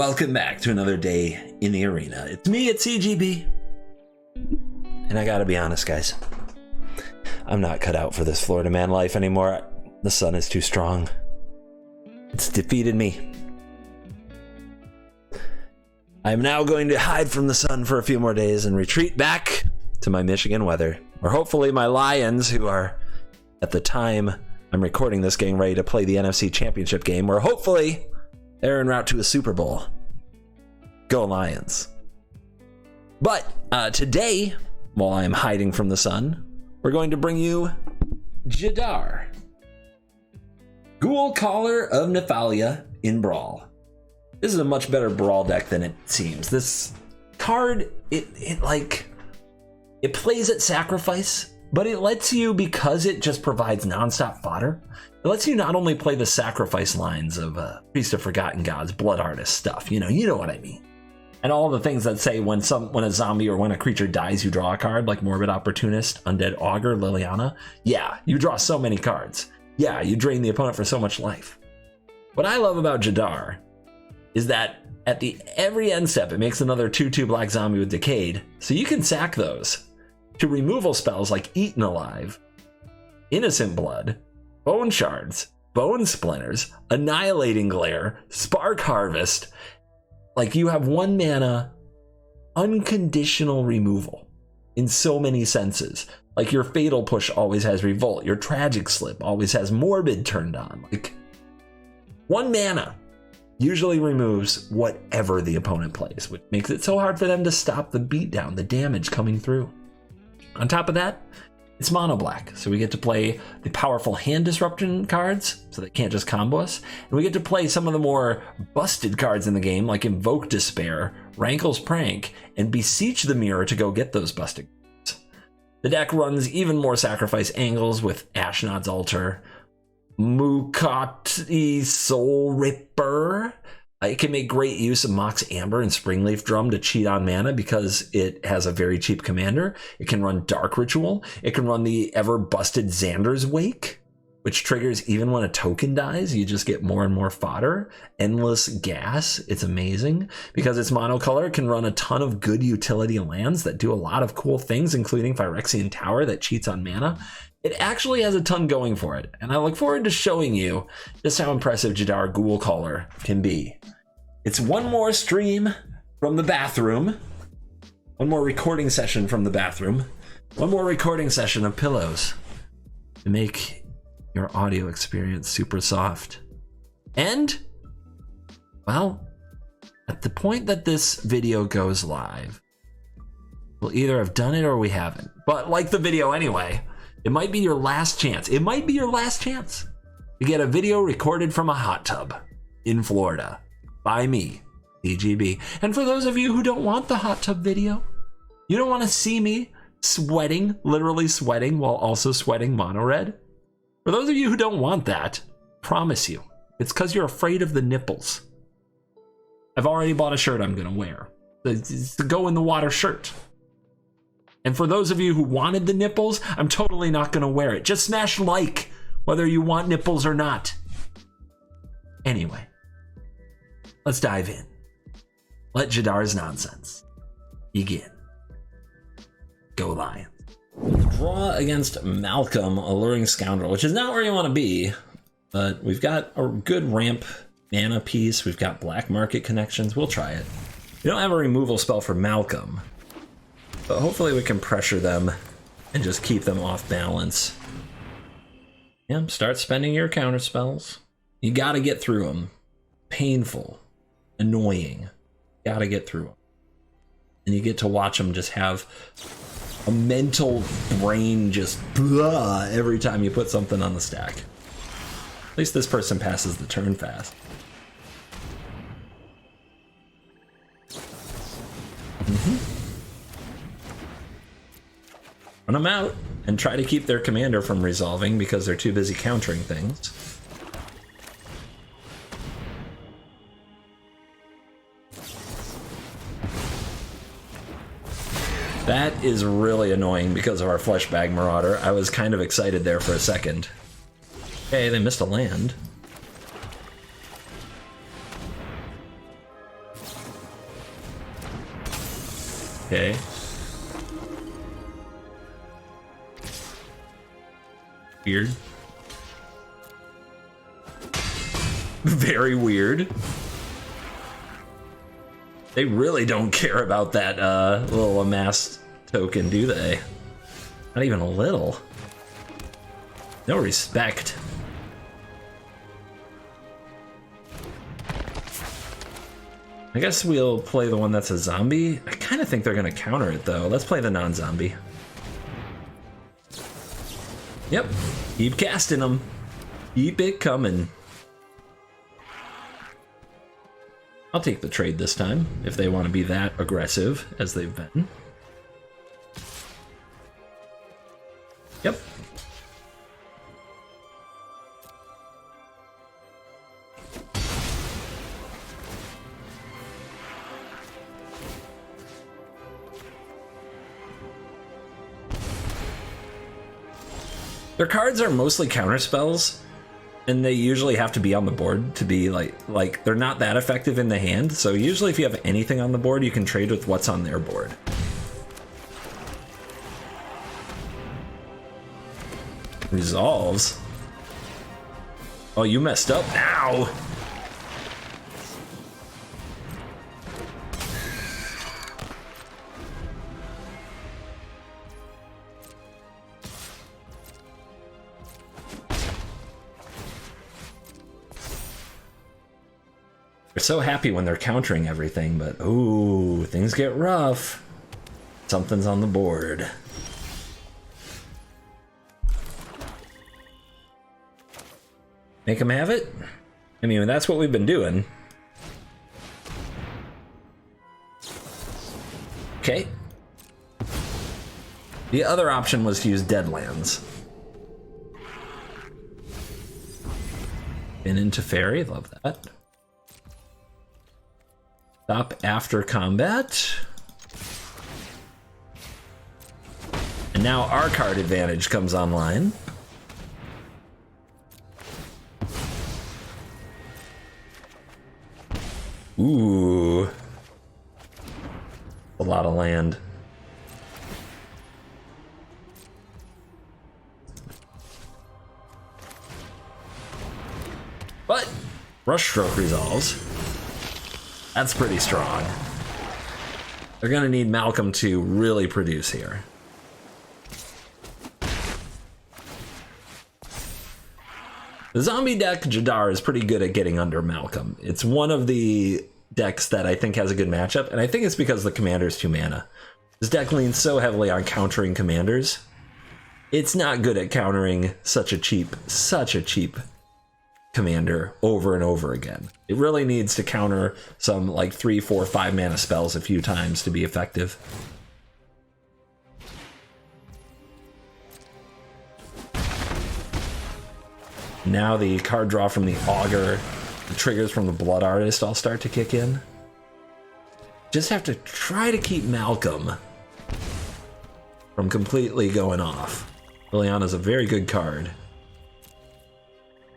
Welcome back to another day in the arena. It's me, it's CGB. And I gotta be honest, guys. I'm not cut out for this Florida man life anymore. The sun is too strong. It's defeated me. I'm now going to hide from the sun for a few more days and retreat back to my Michigan weather. Or hopefully my Lions, who are, at the time I'm recording this, getting ready to play the NFC Championship game, or hopefully they're en route to a Super Bowl. Go Lions. But today, while I'm hiding from the sun, we're going to bring you Jadar, Ghoulcaller of Nephalia in Brawl. This is a much better Brawl deck than it seems. This card, it plays at sacrifice, but it lets you, because it just provides nonstop fodder, it lets you not only play the sacrifice lines of Priest of Forgotten Gods, Blood Artist stuff, you know what I mean. And all the things that say when a zombie or when a creature dies, you draw a card, like Morbid Opportunist, Undead Augur, Liliana. Yeah, you draw so many cards. Yeah, you drain the opponent for so much life. What I love about Jadar is that at every end step, it makes another 2/2 black zombie with Decayed, so you can sack those to removal spells like Eaten Alive, Innocent Blood, Bone Shards, Bone Splinters, Annihilating Glare, Spark Harvest. Like, you have 1 mana unconditional removal in so many senses. Like, your Fatal Push always has Revolt, your Tragic Slip always has Morbid turned on. Like, 1 mana usually removes whatever the opponent plays, which makes it so hard for them to stop the beatdown, the damage coming through. On top of that, it's mono black, so we get to play the powerful hand disruption cards, so they can't just combo us, and we get to play some of the more busted cards in the game, like Invoke Despair, Rankle's Prank, and Beseech the Mirror to go get those busted cards. The deck runs even more sacrifice angles with Ashnod's Altar, Mukati Soul Ripper. It can make great use of Mox Amber and Springleaf Drum to cheat on mana because it has a very cheap commander. It can run Dark Ritual. It can run the ever-busted Xander's Wake, which triggers even when a token dies. You just get more and more fodder. Endless Gas. It's amazing. Because it's monocolor, it can run a ton of good utility lands that do a lot of cool things, including Phyrexian Tower that cheats on mana. It actually has a ton going for it, and I look forward to showing you just how impressive Jadar Ghoulcaller can be. It's one more stream from the bathroom, one more recording session from the bathroom, one more recording session of pillows to make your audio experience super soft. And, well, at the point that this video goes live, we'll either have done it or we haven't. But like the video anyway, it might be your last chance. It might be your last chance to get a video recorded from a hot tub in Florida by me, CGB. And for those of you who don't want the hot tub video, you don't want to see me sweating, literally sweating while also sweating mono red. For those of you who don't want that, promise you, it's because you're afraid of the nipples. I've already bought a shirt I'm going to wear. It's the Go in the Water shirt. And for those of you who wanted the nipples, I'm totally not going to wear it. Just smash like, whether you want nipples or not. Anyway, let's dive in. Let Jadar's nonsense begin. Go Lions. Draw against Malcolm, Alluring Scoundrel, which is not where you want to be, but we've got a good ramp mana piece. We've got black market connections. We'll try it. We don't have a removal spell for Malcolm, but hopefully we can pressure them and just keep them off balance. Yeah, start spending your counter spells. You gotta get through them. Painful, annoying. Gotta get through them. And you get to watch them just have a mental brain just blah every time you put something on the stack. At least this person passes the turn fast. Run them out and try to keep their commander from resolving because they're too busy countering things. That is really annoying because of our Fleshbag Marauder. I was kind of excited there for a second. Okay, they missed a land. Okay. Weird. Very weird. They really don't care about that little amassed token, do they? Not even a little. No respect. I guess we'll play the one that's a zombie. I kind of think they're going to counter it, though. Let's play the non-zombie. Yep. Keep casting them. Keep it coming. I'll take the trade this time, if they want to be that aggressive as they've been. Yep. Their cards are mostly counter spells, and they usually have to be on the board to be like they're not that effective in the hand. So usually if you have anything on the board, you can trade with what's on their board. Resolves. Oh, you messed up now. They're so happy when they're countering everything, but ooh, things get rough. Something's on the board. Make them have it? I mean, that's what we've been doing. Okay. The other option was to use Deadlands. And into Fairy, love that. Stop after combat. And now our card advantage comes online. Ooh. A lot of land. But Rush Stroke resolves. That's pretty strong. They're gonna need Malcolm to really produce here. The zombie deck, Jadar, is pretty good at getting under Malcolm. It's one of the decks that I think has a good matchup, and I think it's because the commander's 2 mana. This deck leans so heavily on countering commanders. It's not good at countering such a cheap commander over and over again. It really needs to counter some like 3, 4, 5 mana spells a few times to be effective. Now the card draw from the Augur, the triggers from the Blood Artist all start to kick in. Just have to try to keep Malcolm from completely going off. Liliana's a very good card.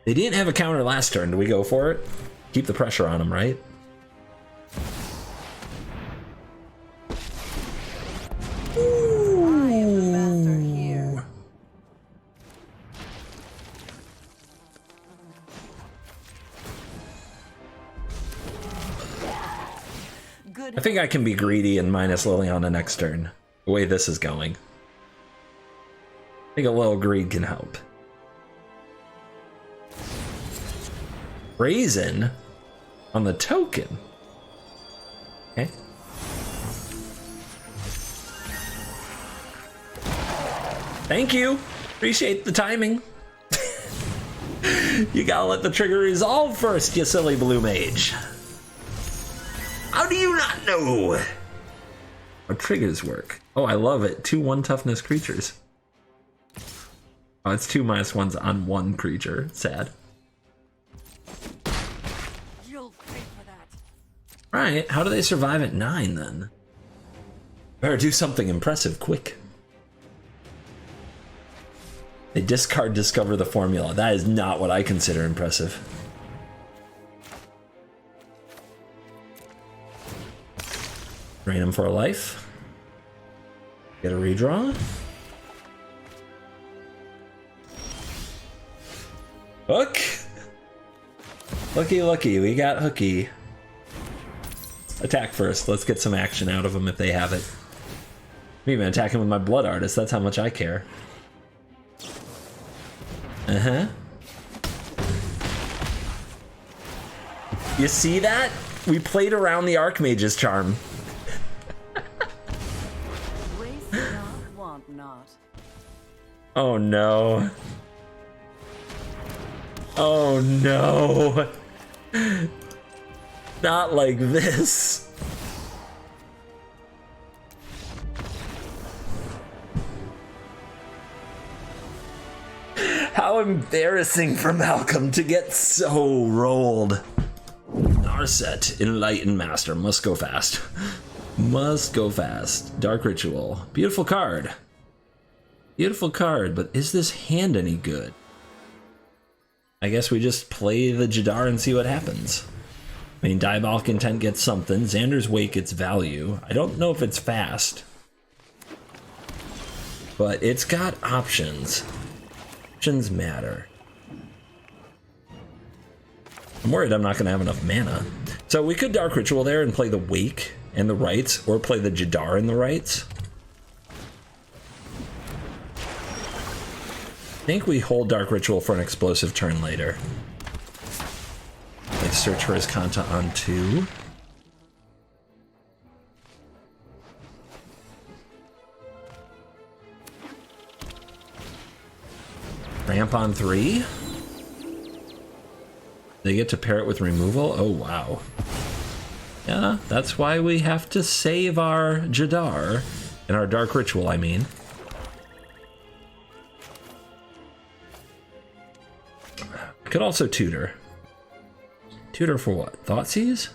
They didn't have a counter last turn. Do we go for it? Keep the pressure on them, right? I am the master here. I think I can be greedy and minus Liliana next turn. The way this is going. I think a little greed can help. Raisin on the token. Okay. Thank you. Appreciate the timing. You gotta let the trigger resolve first, you silly blue mage. How do you not know how triggers work? Oh, I love it. 2/1 toughness creatures. Oh, it's 2 -1s on 1 creature. Sad. You'll pay for that. Right, how do they survive at 9 then? Better do something impressive quick. They discard Discover the Formula. That is not what I consider impressive. Drain him for a life. Get a redraw. Hook. Looky, we got hooky. Attack first. Let's get some action out of them if they have it. I'm even attacking with my blood artist. That's how much I care. Uh-huh. You see that? We played around the Archmage's charm. Waste not, want not. Oh no. Oh no. Not like this. How embarrassing for Malcolm to get so rolled. Narset, Enlightened Master, must go fast. Must go fast. Dark Ritual, beautiful card. Beautiful card, but is this hand any good? I guess we just play the Jadar and see what happens. I mean, Diabolic Intent gets something. Xander's Wake gets value. I don't know if it's fast. But it's got options. Options matter. I'm worried I'm not going to have enough mana. So we could Dark Ritual there and play the Wake and the Rites, or play the Jadar and the Rites. I think we hold Dark Ritual for an explosive turn later. Let's search for his Ghalta on 2. Ramp on 3. They get to pair it with removal? Oh, wow. Yeah, that's why we have to save our Jadar and our Dark Ritual, I mean. Could also tutor. Tutor for what? Thoughtseize?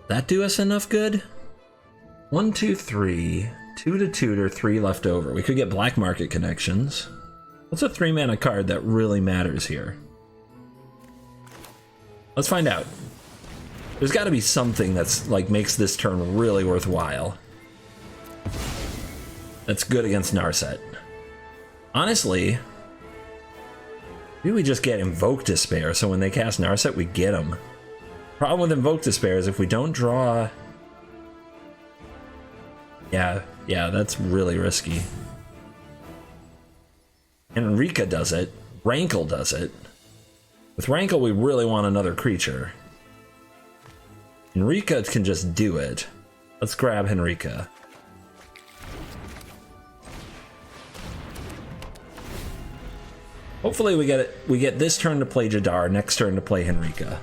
That do us enough good? 1, 2, 3. 2 to tutor, 3 left over. We could get Black Market Connections. What's a 3-mana card that really matters here? Let's find out. There's got to be something that's like makes this turn really worthwhile. That's good against Narset. Honestly, maybe we just get Invoke Despair, so when they cast Narset, we get them. Problem with Invoke Despair is if we don't draw... Yeah, that's really risky. Henrika does it. Rankle does it. With Rankle, we really want another creature. Henrika can just do it. Let's grab Henrika. Hopefully we get it. We get this turn to play Jadar, next turn to play Henrika.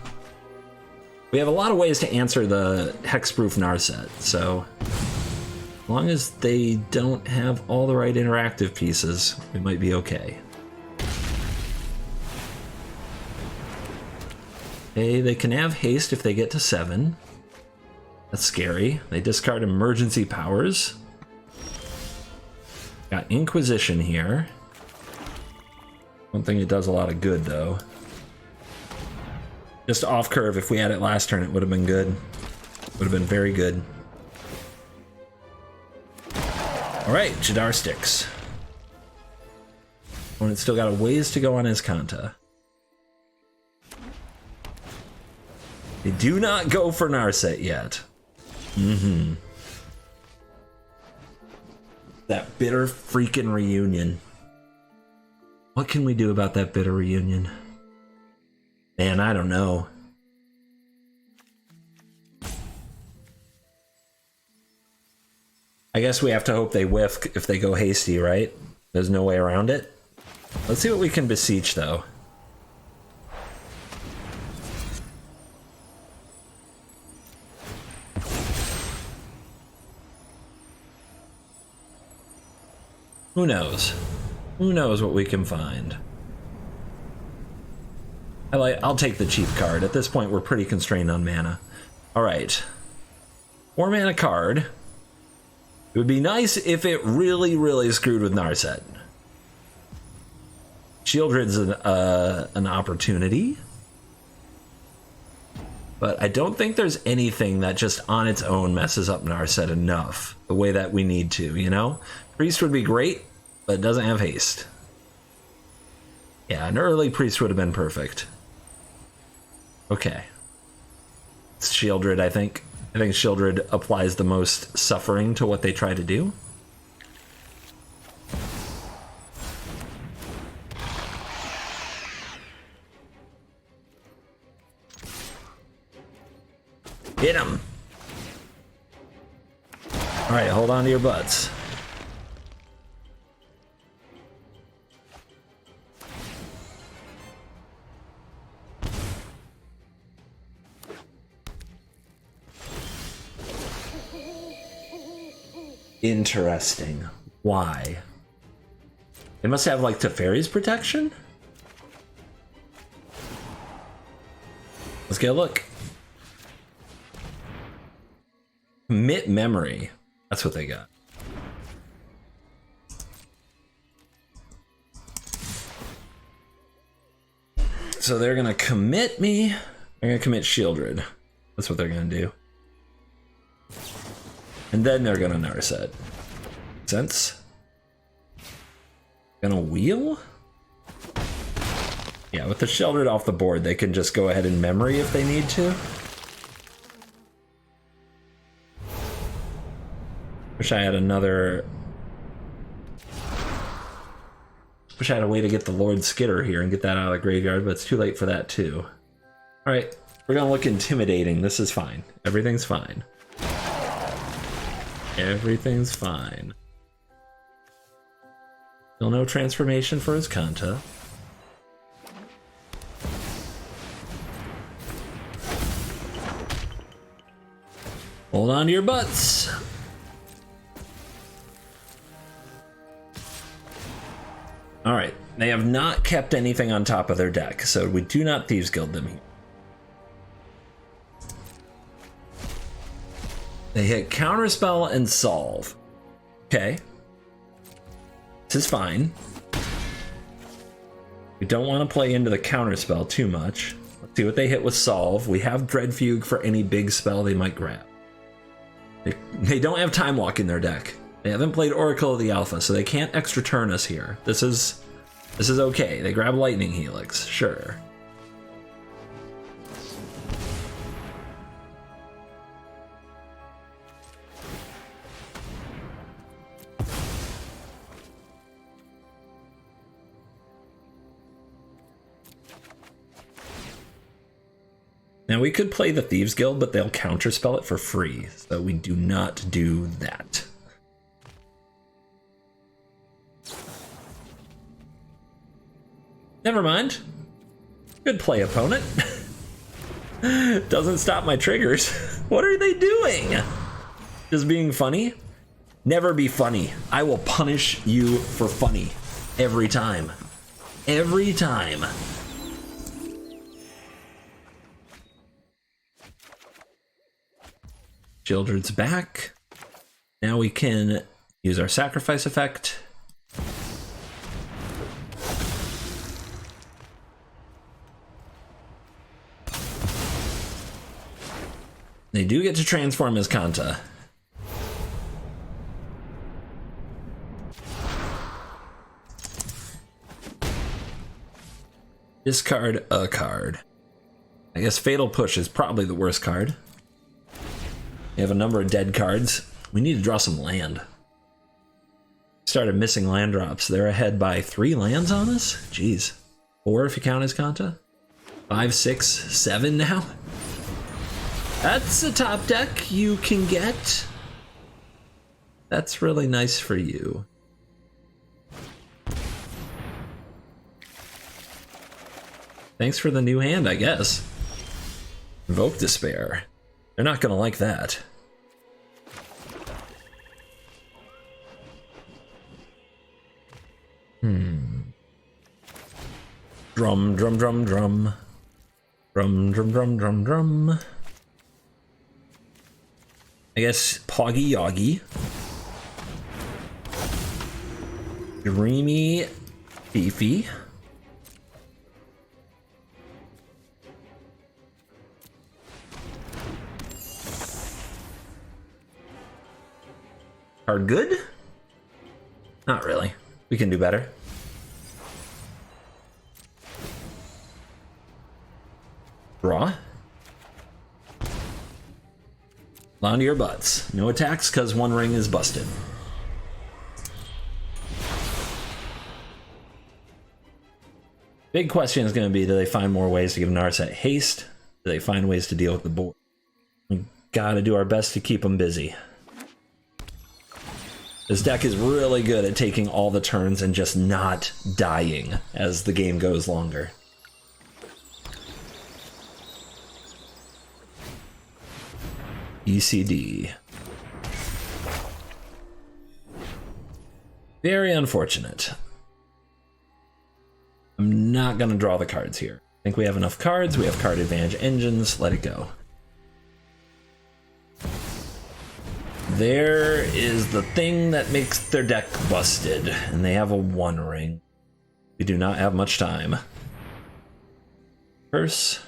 We have a lot of ways to answer the Hexproof Narset, so as long as they don't have all the right interactive pieces, we might be okay. Okay, they can have haste if they get to 7. That's scary. They discard emergency powers. Got Inquisition here. Don't think it does a lot of good, though. Just off curve, if we had it last turn, it would have been good. Would have been very good. Alright, Jadar sticks. Opponent's still got a ways to go on his Ghalta. They do not go for Narset yet. That bitter freaking reunion. What can we do about that bitter reunion? Man, I don't know. I guess we have to hope they whiff if they go hasty, right? There's no way around it. Let's see what we can beseech, though. Who knows? Who knows what we can find? I'll take the cheap card. At this point, we're pretty constrained on mana. Alright. 4-mana card. It would be nice if it really screwed with Narset. Shieldred's an opportunity. But I don't think there's anything that just on its own messes up Narset enough the way that we need to, you know? Priest would be great, but it doesn't have haste. Yeah, an early Priest would have been perfect. Okay. It's Shieldred, I think. I think Shieldred applies the most suffering to what they try to do. Hit him! Alright, hold on to your butts. Interesting. Why? They must have like Teferi's protection? Let's get a look. Commit memory. That's what they got. So they're gonna commit me. They're gonna commit Shieldred. That's what they're gonna do. And then they're gonna Narset. Sense? Gonna wheel? Yeah, with the Shieldred off the board, they can just go ahead and memory if they need to. Wish I had another... Wish I had a way to get the Lord Skitter here and get that out of the graveyard, but it's too late for that too. Alright, we're gonna look intimidating. This is fine. Everything's fine. Everything's fine. Still no transformation for his Ghalta. Hold on to your butts. Alright, they have not kept anything on top of their deck, so we do not Thieves Guild them here. They hit Counterspell and Solve. Okay. This is fine. We don't want to play into the Counterspell too much. Let's see what they hit with Solve. We have Dreadfugue for any big spell they might grab. They don't have Time Walk in their deck. They haven't played Oracle of the Alpha, so they can't extra turn us here. This is okay. They grab Lightning Helix, sure. Now we could play the Thieves Guild, but they'll counterspell it for free, so we do not do that. Never mind. Good play, opponent. Doesn't stop my triggers. What are they doing? Just being funny? Never be funny. I will punish you for funny. Every time. Every time. Shieldred's back. Now we can use our sacrifice effect. They do get to transform as Ghalta. Discard a card. I guess Fatal Push is probably the worst card. We have a number of dead cards. We need to draw some land. Started missing land drops. They're ahead by 3 lands on us? Jeez. 4 if you count as Ghalta. 5, 6, 7 now? That's a top deck you can get. That's really nice for you. Thanks for the new hand, I guess. Invoke Despair. They're not gonna like that. Drum, drum, drum, drum. Drum, drum, drum, drum, drum. I guess Poggy Yoggy. Dreamy Fifi. Card good? Not really. We can do better. Draw. On to your butts. No attacks because one ring is busted. Big question is going to be, do they find more ways to give Narset haste? Do they find ways to deal with the board? We gotta do our best to keep them busy. This deck is really good at taking all the turns and just not dying as the game goes longer. ECD. Very unfortunate. I'm not going to draw the cards here. I think we have enough cards. We have card advantage engines. Let it go. There is the thing that makes their deck busted, and they have a 1 ring. We do not have much time. Curse.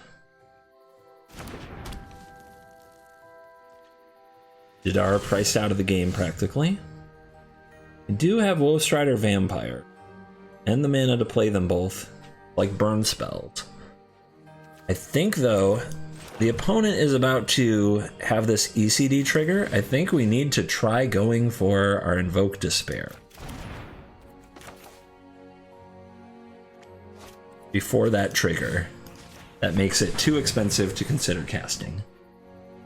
Jadar priced out of the game practically. We do have Wolfstrider Vampire and the mana to play them both, like burn spells. I think though, the opponent is about to have this ECD trigger. I think we need to try going for our Invoke Despair before that trigger. That makes it too expensive to consider casting.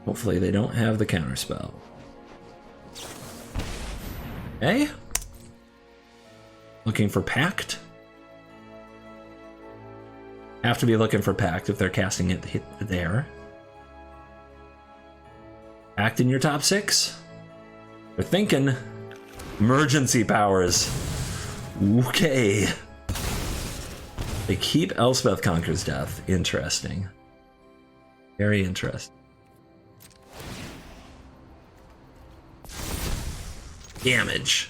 Hopefully they don't have the counterspell. Okay. Looking for Pact. Have to be looking for Pact if they're casting it there. Pact in your top 6. We're thinking emergency powers. Okay. They keep Elspeth Conquers Death. Interesting. Very interesting. Damage.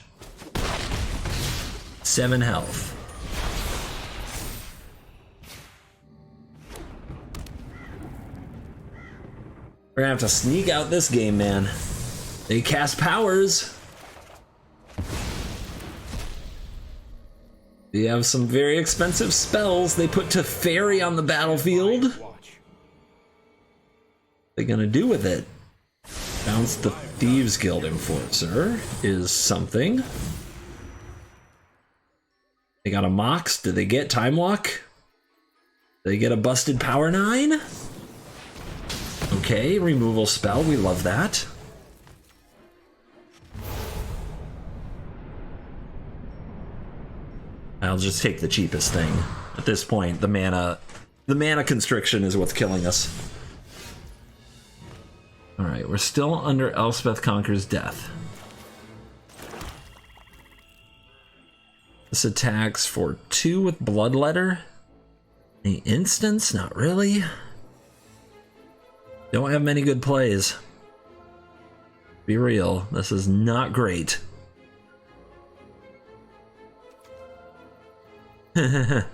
7 health. We're gonna have to sneak out this game, man. They cast powers. They have some very expensive spells they put Teferi on the battlefield. What they gonna do with it? Bounce the Thieves Guild Enforcer is something. They got a Mox. Did they get Time Walk? Did they get a busted Power 9? Okay, removal spell. We love that. I'll just take the cheapest thing. At this point, the mana constriction is what's killing us. Alright, we're still under Elspeth Conquers Death. This attacks for 2 with Bloodletter. Any instance? Not really. Don't have many good plays. Be real, this is not great. Trying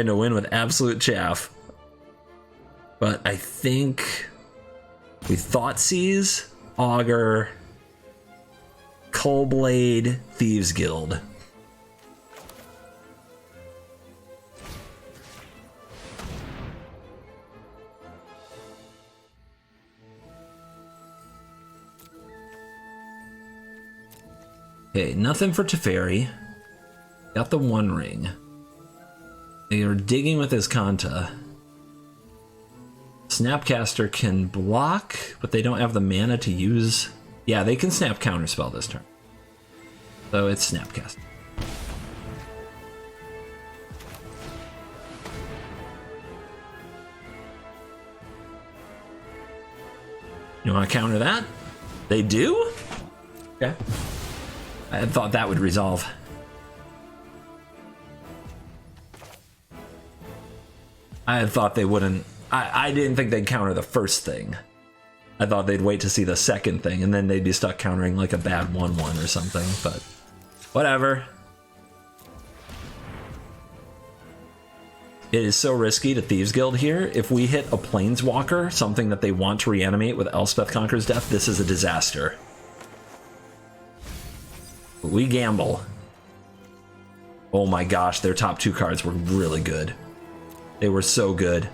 to win with absolute chaff. But I think we Thoughtseize, Augur, Cullblade, Thieves Guild. Okay, nothing for Teferi. Got the 1 ring. They are digging with his Kanta. Snapcaster can block, but they don't have the mana to use. Yeah, they can snap counterspell this turn. So it's Snapcaster. You want to counter that? They do? Okay. I thought that would resolve. I had thought they wouldn't. I didn't think they'd counter the first thing. I thought they'd wait to see the second thing, and then they'd be stuck countering like a bad 1/1 or something, but whatever. It is so risky to Thieves Guild here. If we hit a Planeswalker, something that they want to reanimate with Elspeth Conquers Death, this is a disaster. We gamble. Oh my gosh, their top 2 cards were really good. They were so good.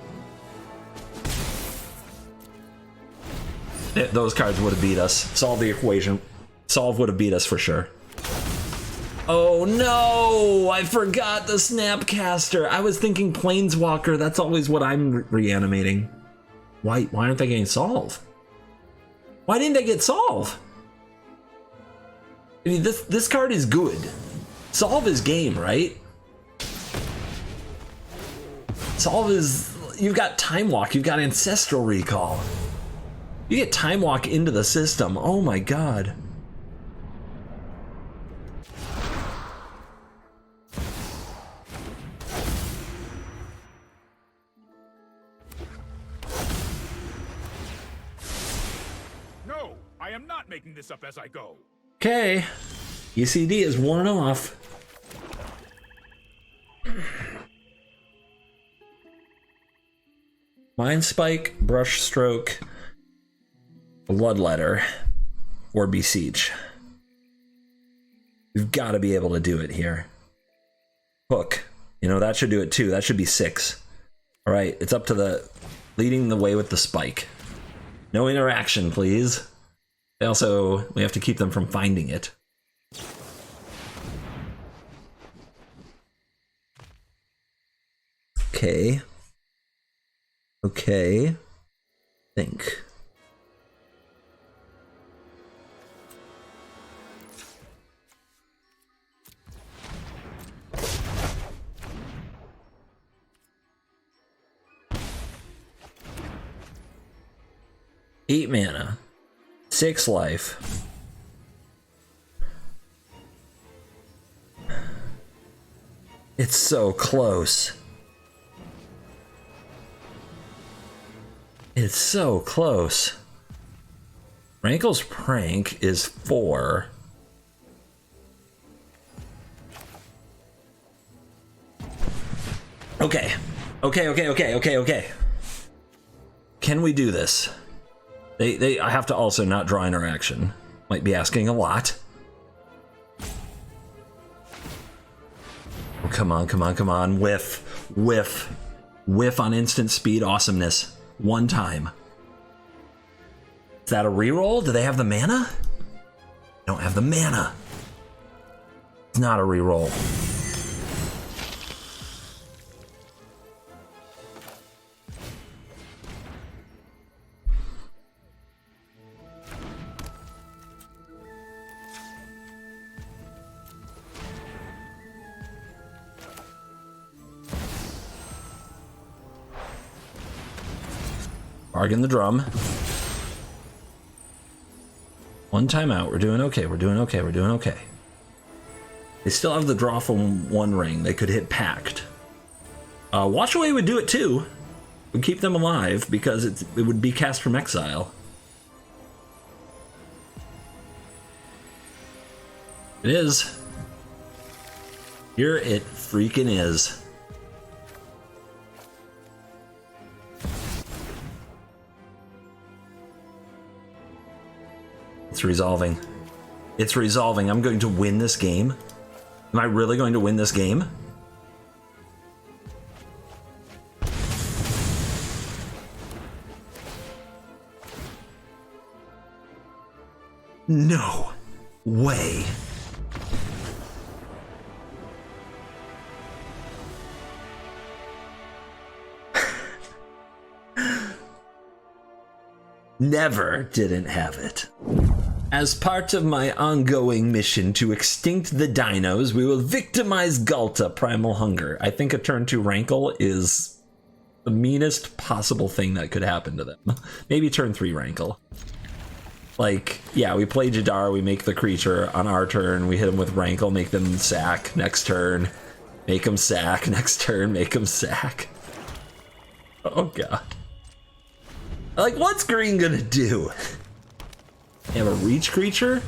Those cards would have beat us. Solve the equation. Solve would have beat us for sure. Oh no! I forgot the Snapcaster. I was thinking Planeswalker. That's always what I'm reanimating. Why aren't they getting Solve? Why didn't they get Solve? I mean, this card is good. Solve is game, right? Solve is... You've got Time Walk. You've got Ancestral Recall. You get Time Walk into the system. Oh my god. No, I am not making this up as I go. Okay. ECD is worn off. Mind Spike, Brush Stroke, Bloodletter, or Beseech. We've got to be able to do it here. Hook. You know, that should do it too. That should be 6. All right, it's up to the leading the way with the spike. No interaction, please. Also, we have to keep them from finding it. Okay. Okay. Think. Eight mana. 6 life. It's so close. It's so close. Rankle's Prank is 4. Okay. Okay. Can we do this? I have to also not draw interaction. Might be asking a lot. Oh, come on. Whiff on instant speed awesomeness. One time. Is that a reroll? Do they have the mana? Don't have the mana. It's not a reroll. Bargain the drum. One time out. We're doing okay. They still have the draw from 1 ring. They could hit Pact. Watch Away would do it too. Would keep them alive because it would be cast from exile. It is. Here it freaking is. It's resolving. It's resolving. I'm going to win this game. Am I really going to win this game? No way. Never didn't have it. As part of my ongoing mission to extinct the dinos, we will victimize Ghalta Primal Hunger. I think a turn 2 Rankle is the meanest possible thing that could happen to them. Maybe turn 3 Rankle. Like, yeah, we play Jadar, we make the creature on our turn, we hit them with Rankle, make them sack next turn, make them sack next turn, make them sack. Oh god. Like, what's green gonna do? They have a reach creature?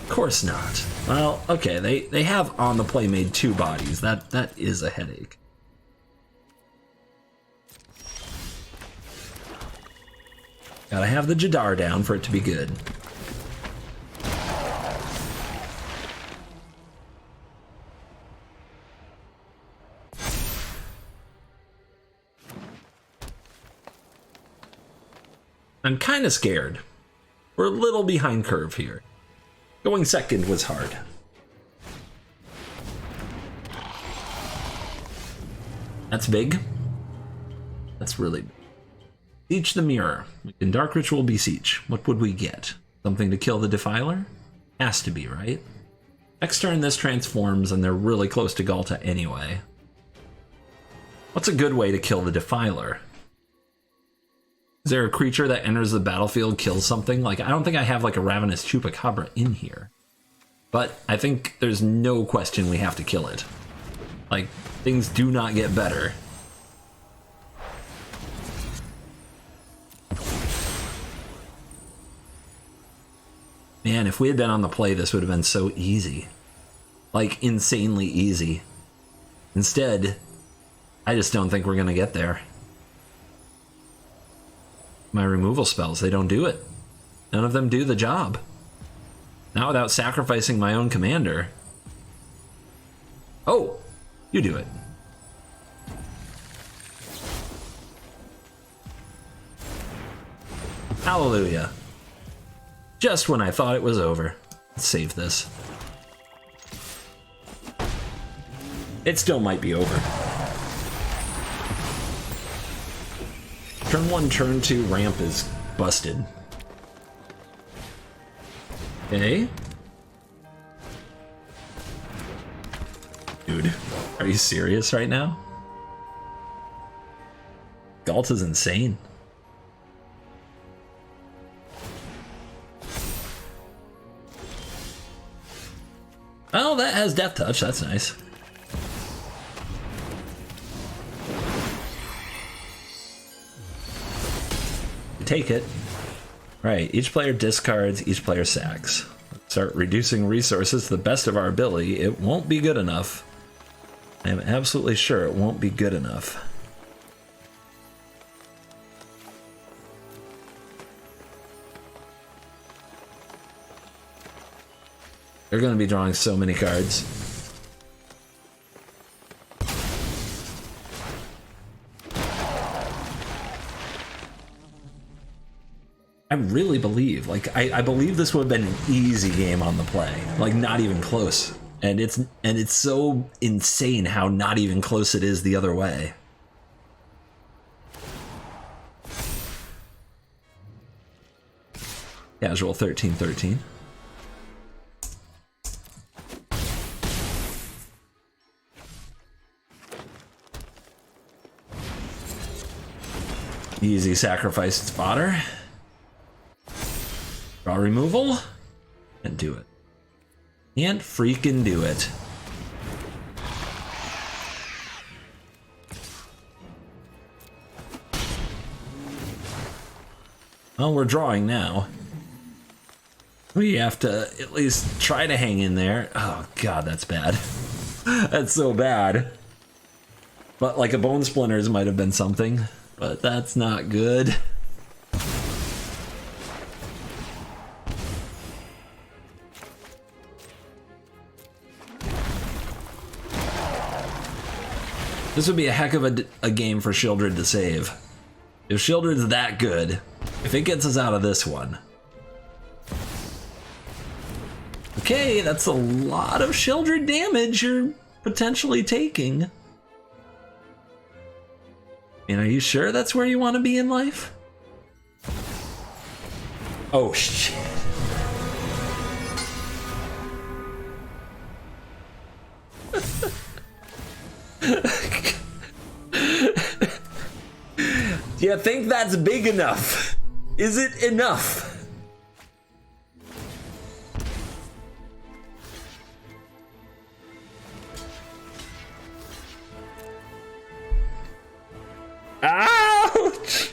Of course not. Well, okay, they have on the play made 2 bodies. That is a headache. Gotta have the Jadar down for it to be good. I'm kind of scared. We're a little behind curve here. Going second was hard. That's big. That's really big. Siege the Mirror. In Dark Ritual Beseech. What would we get? Something to kill the Defiler? Has to be, right? Next turn this transforms and they're really close to Ghalta anyway. What's a good way to kill the Defiler? Is there a creature that enters the battlefield, kills something? Like, I don't think I have like a Ravenous Chupacabra in here. But I think there's no question we have to kill it. Like, things do not get better. Man, if we had been on the play, this would have been so easy. Like, insanely easy. Instead, I just don't think we're gonna get there. My removal spells, they don't do it. None of them do the job. Not without sacrificing my own commander. Oh, you do it. Hallelujah. Just when I thought it was over. Let's save this. It still might be over. Turn 1, turn 2 ramp is busted. Okay. Dude, are you serious right now? Ghalta's insane. Oh, that has Death Touch. That's nice. Take it. Right, each player discards, each player sacks. Let's start reducing resources to the best of our ability. It won't be good enough. I am absolutely sure it won't be good enough. They're going to be drawing so many cards. I really believe, like, I believe this would have been an easy game on the play, like not even close. And it's so insane how not even close it is the other way. Casual 13-13. Easy sacrifice its fodder. Draw removal. And do it. Can't freaking do it. Well, we're drawing now. We have to at least try to hang in there. Oh god, that's bad. That's so bad. But like a Bone Splinters might have been something. But that's not good. This would be a heck of a game for Shieldred to save. If Shieldred's that good, if it gets us out of this one. Okay, that's a lot of Shieldred damage you're potentially taking. And are you sure that's where you want to be in life? Oh, shit. Do you think that's big enough? Is it enough? Ouch!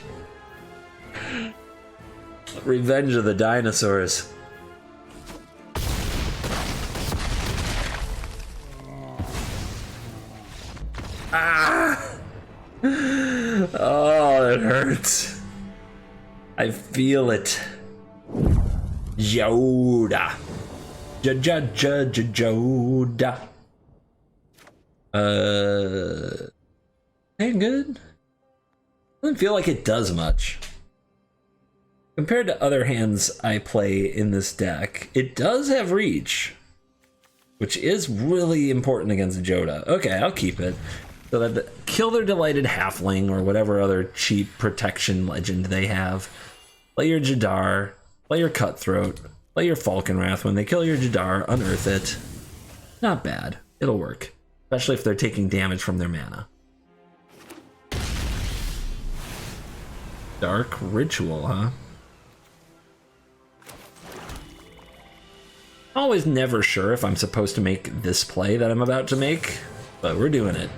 Revenge of the Dinosaurs. Ah! Oh, it hurts. I feel it. Jodah. Jodah. Ain't good. Doesn't feel like it does much. Compared to other hands I play in this deck, it does have reach, which is really important against Jodah. Okay, I'll keep it. So that kill their Delighted Halfling or whatever other cheap protection legend they have. Play your Jadar, play your Cutthroat, play your Falconwrath. When they kill your Jadar, unearth it. Not bad. It'll work. Especially if they're taking damage from their mana. Dark Ritual, huh? Always never sure if I'm supposed to make this play that I'm about to make, but we're doing it.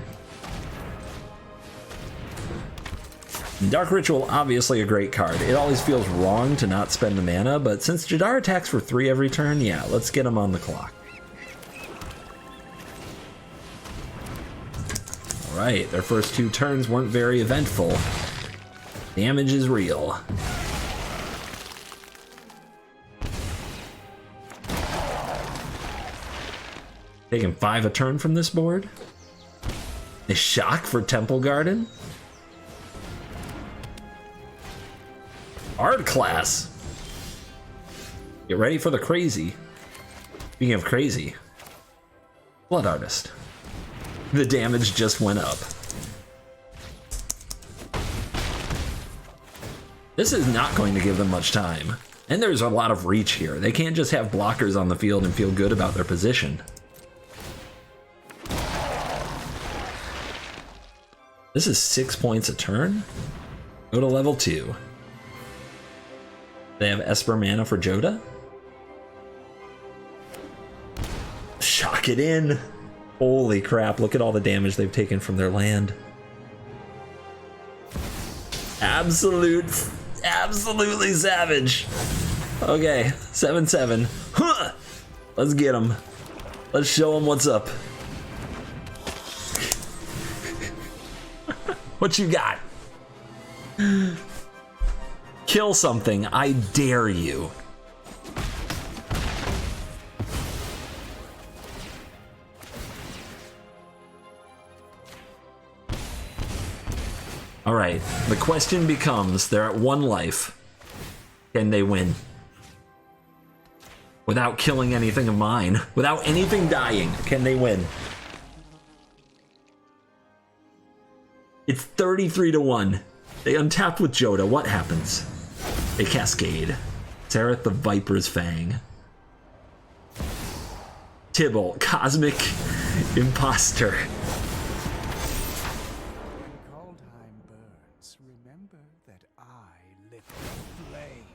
Dark Ritual, obviously a great card. It always feels wrong to not spend the mana, but since Jadar attacks for 3 every turn, yeah, let's get him on the clock. Alright, their first 2 turns weren't very eventful. Damage is real. Taking 5 a turn from this board. A shock for Temple Garden. Art class. Get ready for the crazy. Speaking of crazy, Blood Artist. The damage just went up. This is not going to give them much time. And there's a lot of reach here. They can't just have blockers on the field and feel good about their position. This is 6 points a turn. Go to level 2. They have Esper mana for Jodah. Shock it in. Holy crap, look at all the damage they've taken from their land. Absolutely savage. Okay, 7/7. Huh! Let's get them. Let's show them what's up. What you got? Kill something, I dare you. All right, the question becomes, they're at 1 life. Can they win? Without killing anything of mine, without anything dying, can they win? It's 33-1. They untapped with Jodah. What happens? They cascade. Sereth the Viper's Fang. Tibble, Cosmic Imposter. When Kaldheim burns, remember that I lit the flame.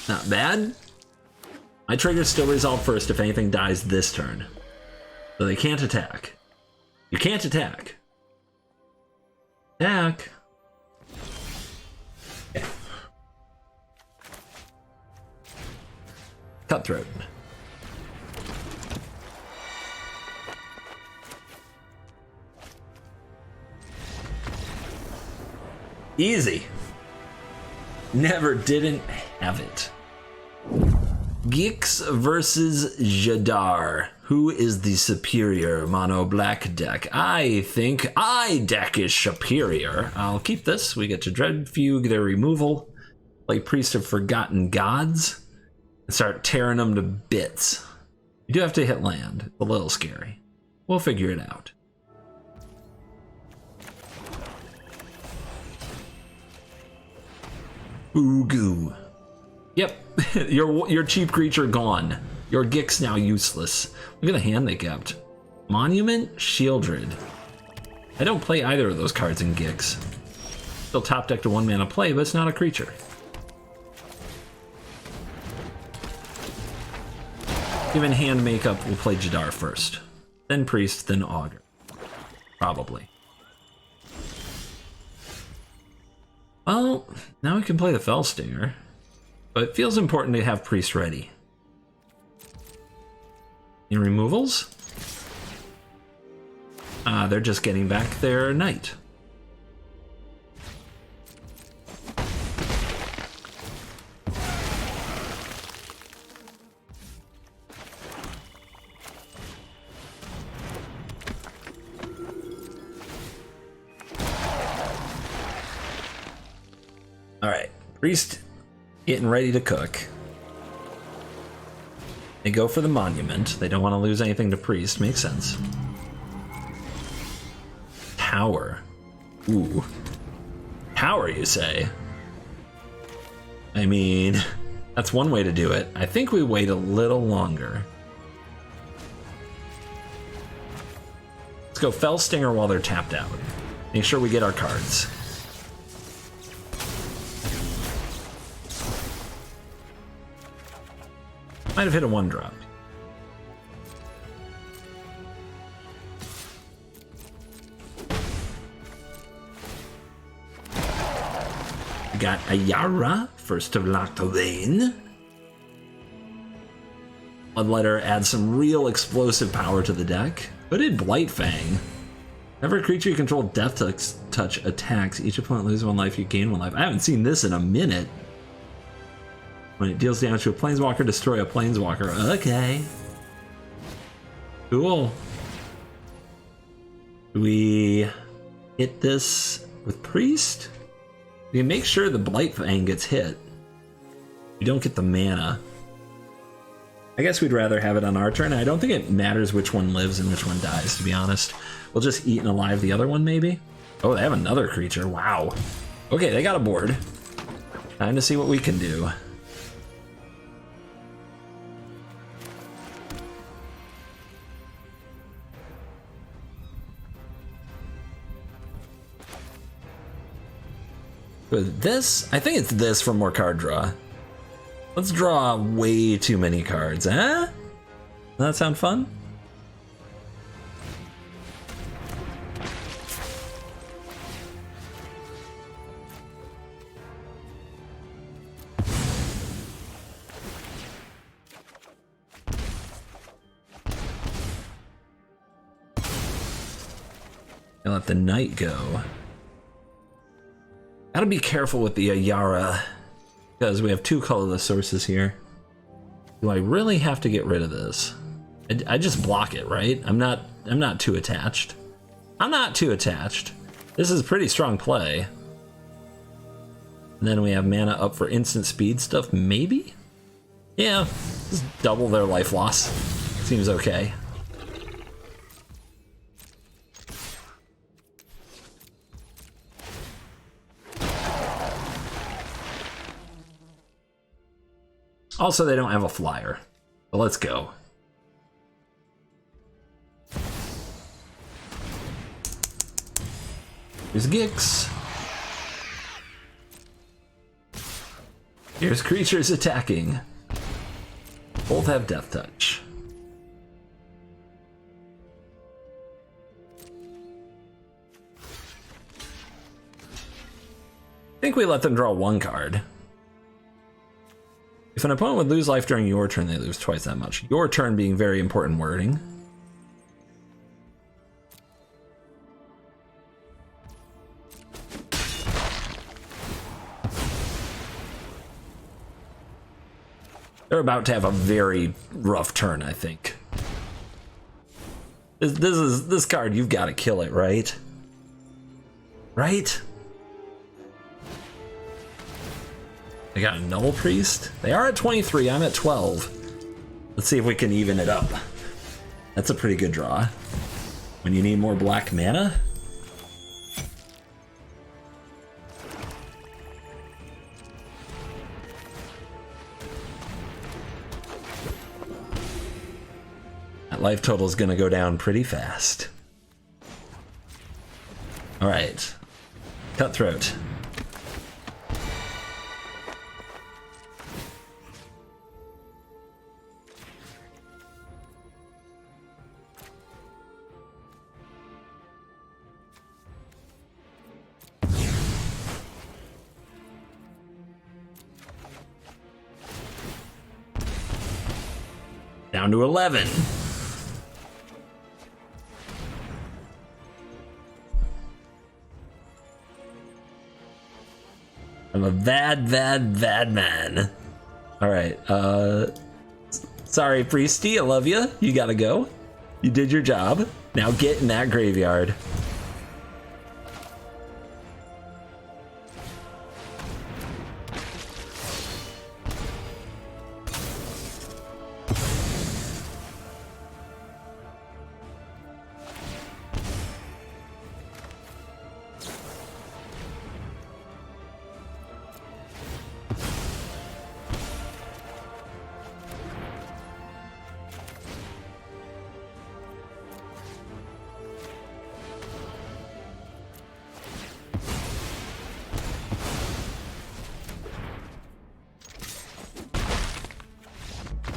Not bad. My trigger's still resolved first if anything dies this turn. So they can't attack. You can't attack. Attack. Okay. Cutthroat. Easy. Never didn't have it. Gix versus Jadar. Who is the superior mono black deck? I think deck is superior. I'll keep this. We get to Dread Fugue their removal, play Priest of Forgotten Gods, and start tearing them to bits. You do have to hit land. It's a little scary. We'll figure it out. Ooh. Yep, your cheap creature gone. Your Gix now useless. Look at the hand they kept. Monument, Shieldred. I don't play either of those cards in Gix. Still top deck to 1 mana play, but it's not a creature. Given hand makeup, we'll play Jadar first. Then Priest, then Augur. Probably. Well, now we can play the Fellstinger. But it feels important to have Priest ready. In removals? They're just getting back their Knight. Priest getting ready to cook. They go for the monument. They don't want to lose anything to Priest. Makes sense. Tower. Ooh. Tower, you say? I mean, that's one way to do it. I think we wait a little longer. Let's go Fell Stinger while they're tapped out. Make sure we get our cards. Might have hit a 1-drop. We got Ayara, first of Lactolane. Bloodletter adds some real explosive power to the deck. Who did Blightfang? Whenever a creature you control Death Touch attacks, each opponent loses 1 life, you gain 1 life. I haven't seen this in a minute. When it deals damage to a Planeswalker, destroy a Planeswalker. Okay. Cool. Do we hit this with Priest? We can make sure the Blightfang gets hit. We don't get the mana. I guess we'd rather have it on our turn. I don't think it matters which one lives and which one dies, to be honest. We'll just eat and alive the other one, maybe? Oh, they have another creature. Wow. Okay, they got a board. Time to see what we can do. With this, I think it's this for more card draw. Let's draw way too many cards, huh? Does that sound fun? And let the knight go. Gotta be careful with the Ayara, because we have 2 colorless sources here. Do I really have to get rid of this? I just block it, right? I'm not too attached. I'm not too attached. This is a pretty strong play. And then we have mana up for instant speed stuff, maybe? Yeah, just double their life loss. Seems okay. Also, they don't have a flyer, but let's go. Here's Gix. Here's creatures attacking. Both have Death Touch. I think we let them draw 1 card. If an opponent would lose life during your turn, they lose twice that much. Your turn being very important wording. They're about to have a very rough turn, I think. This card, you've got to kill it, right? Right? They got a Null Priest. They are at 23, I'm at 12. Let's see if we can even it up. That's a pretty good draw. When you need more black mana. That life total is gonna go down pretty fast. All right, Cutthroat. Down to 11. I'm a bad man. All right. Sorry, Priesty. I love you. You gotta go. You did your job. Now get in that graveyard.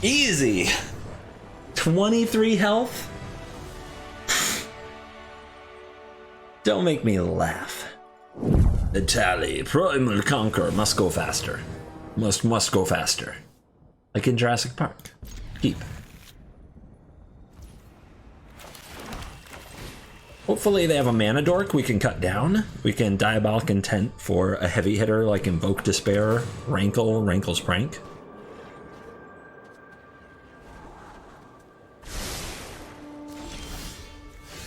Easy. 23 health? Don't make me laugh. Etali, Primal Conquer must go faster. Must go faster. Like in Jurassic Park. Keep. Hopefully they have a mana dork we can cut down. We can Diabolic Intent for a heavy hitter like Invoke Despair, Rankle's Prank.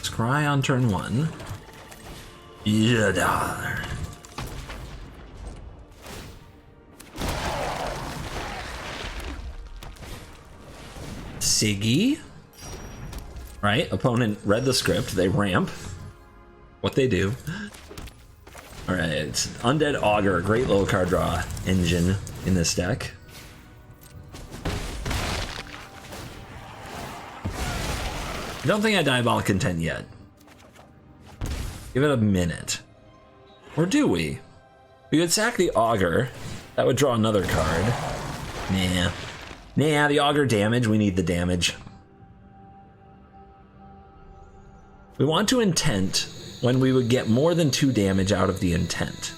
Scry on turn 1. Jadar. Siggy. Right, opponent read the script, they ramp. What they do. Alright, Undead Augur, great little card draw engine in this deck. I don't think I Diabolic Intent yet. Give it a minute. Or do we? We could sack the Augur. That would draw another card. Nah. Nah, the Augur damage, we need the damage. We want to intent when we would get more than 2 damage out of the intent.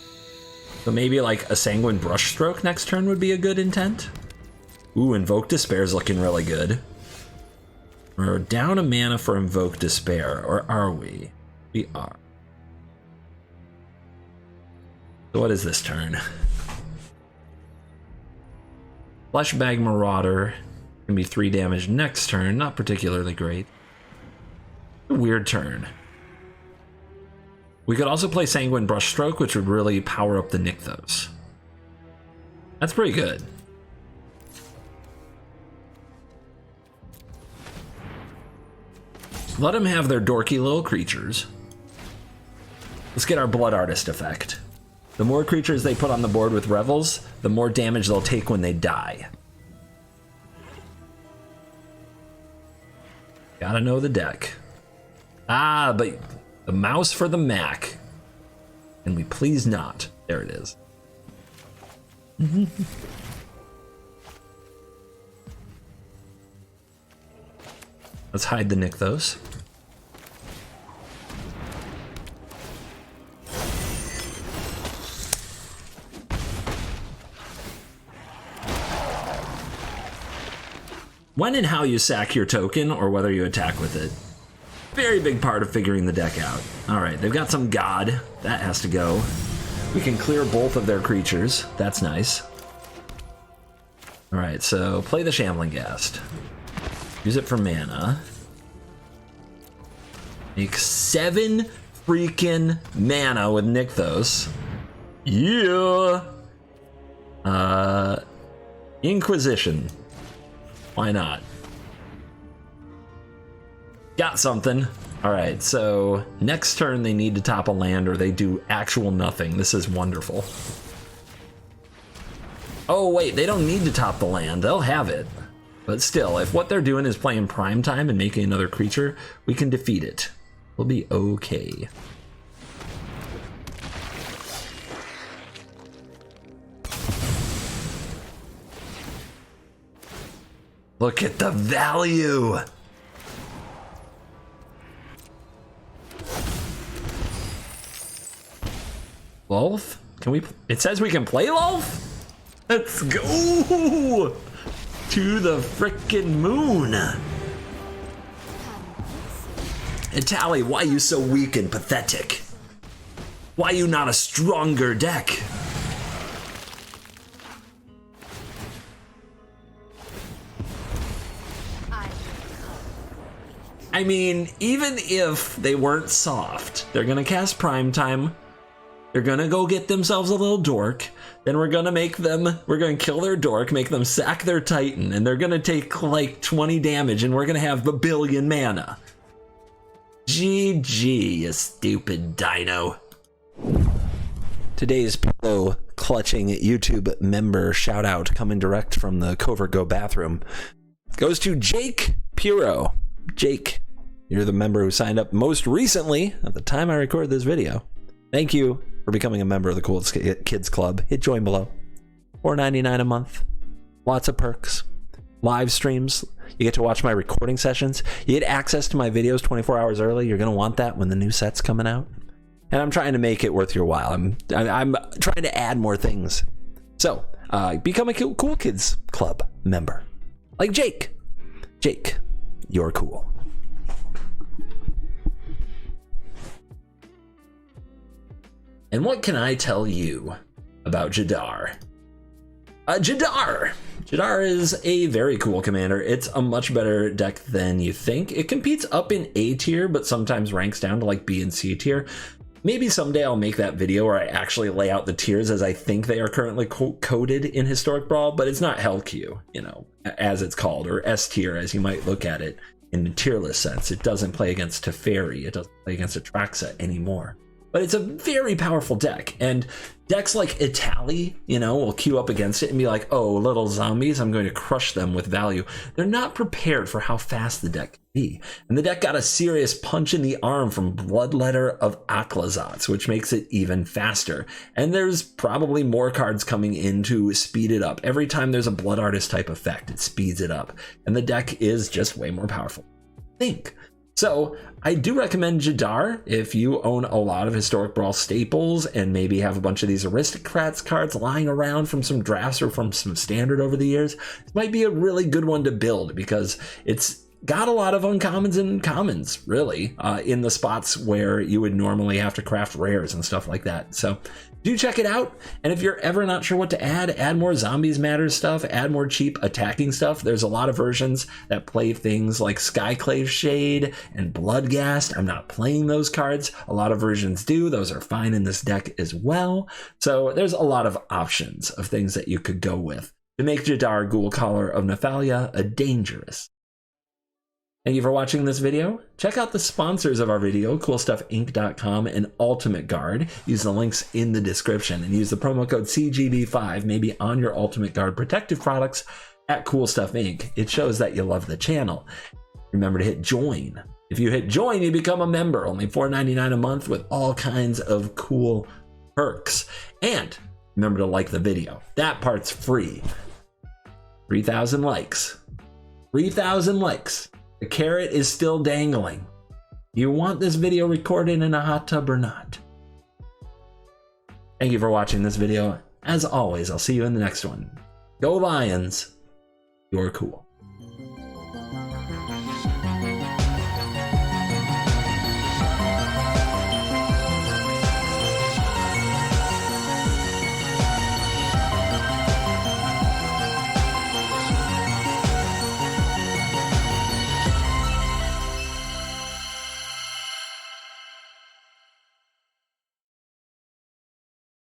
So maybe like a Sanguine Brushstroke next turn would be a good intent. Ooh, Invoke Despair is looking really good. We're down a mana for Invoke Despair, or are we? We are. So what is this turn? Fleshbag Marauder can be 3 damage next turn, not particularly great. Weird turn. We could also play Sanguine Brushstroke, which would really power up the Nykthos. That's pretty good. Let them have their dorky little creatures. Let's get our Blood Artist effect. The more creatures they put on the board with Revels, the more damage they'll take when they die. Gotta know the deck. Ah, but the mouse for the Mac. Can we please not? There it is. Let's hide the Nykthos. When and how you sack your token, or whether you attack with it. Very big part of figuring the deck out. Alright, they've got some God. That has to go. We can clear both of their creatures. That's nice. Alright, so play the Shambling Ghast. Use it for mana. Make 7 freaking mana with Nykthos. Yeah! Inquisition. Why not? Got something. Alright, so next turn they need to top a land or they do actual nothing. This is wonderful. Oh wait, they don't need to top the land. They'll have it. But still, if what they're doing is playing prime time and making another creature, we can defeat it. We'll be okay. Look at the value! Lolth? Can we? It says we can play Lolth? Let's go! To the frickin' moon! Etali, why you so weak and pathetic? Why you not a stronger deck? I mean, even if they weren't soft, they're gonna cast Primetime. They're gonna go get themselves a little dork. Then we're gonna kill their dork, make them sack their Titan, and they're gonna take like 20 damage, and we're gonna have a billion mana. GG, you stupid dino. Today's pillow clutching YouTube member shout out coming direct from the CovertGo bathroom goes to Jake Puro. Jake, you're the member who signed up most recently at the time I recorded this video. Thank you for becoming a member of the Cool Kids Club. Hit join below. $4.99 a month. Lots of perks. live streams. You get to watch my recording sessions. You get access to my videos 24 hours early. You're going to want that when the new set's coming out. And I'm trying to make it worth your while. I'm trying to add more things. So become a Cool Kids Club member. Like Jake. Jake, you're cool. And what can I tell you about Jadar? Jadar is a very cool commander. It's a much better deck than you think. It competes up in A tier, but sometimes ranks down to like B and C tier. Maybe someday I'll make that video where I actually lay out the tiers as I think they are currently coded in Historic Brawl, but it's not Hell Q, you know, as it's called, or S tier as you might look at it in the tier list sense. It doesn't play against Teferi. It doesn't play against Atraxa anymore. But it's a very powerful deck, and decks like Etali, you know, will queue up against it and be like, oh, little zombies, I'm going to crush them with value. They're not prepared for how fast the deck can be. And the deck got a serious punch in the arm from Bloodletter of Aklazats, which makes it even faster. And there's probably more cards coming in to speed it up. Every time there's a Blood Artist type effect, it speeds it up. And the deck is just way more powerful. Think. So I do recommend Jadar if you own a lot of Historic Brawl staples and maybe have a bunch of these Aristocrats cards lying around from some drafts or from some standard over the years. This might be a really good one to build because it's got a lot of uncommons and commons, really, in the spots where you would normally have to craft rares and stuff like that. So do check it out. And if you're ever not sure what to add more Zombies Matters stuff, add more cheap attacking stuff. There's a lot of versions that play things like Skyclave Shade and Bloodghast. I'm not playing those cards. A lot of versions do. Those are fine in this deck as well. So there's a lot of options of things that you could go with to make Jadar, Ghoulcaller of Nephalia a dangerous. Thank you for watching this video. Check out the sponsors of our video, CoolStuffInc.com and Ultimate Guard. Use the links in the description and use the promo code CGB5 maybe on your Ultimate Guard protective products at Cool Stuff Inc. It shows that you love the channel. Remember to hit join. If you hit join, you become a member, only $4.99 a month with all kinds of cool perks. And remember to like the video. That part's free. 3,000 likes. 3,000 likes. The carrot is still dangling. You want this video recorded in a hot tub or not? Thank you for watching this video. As always, I'll see you in the next one. Go Lions. You're cool.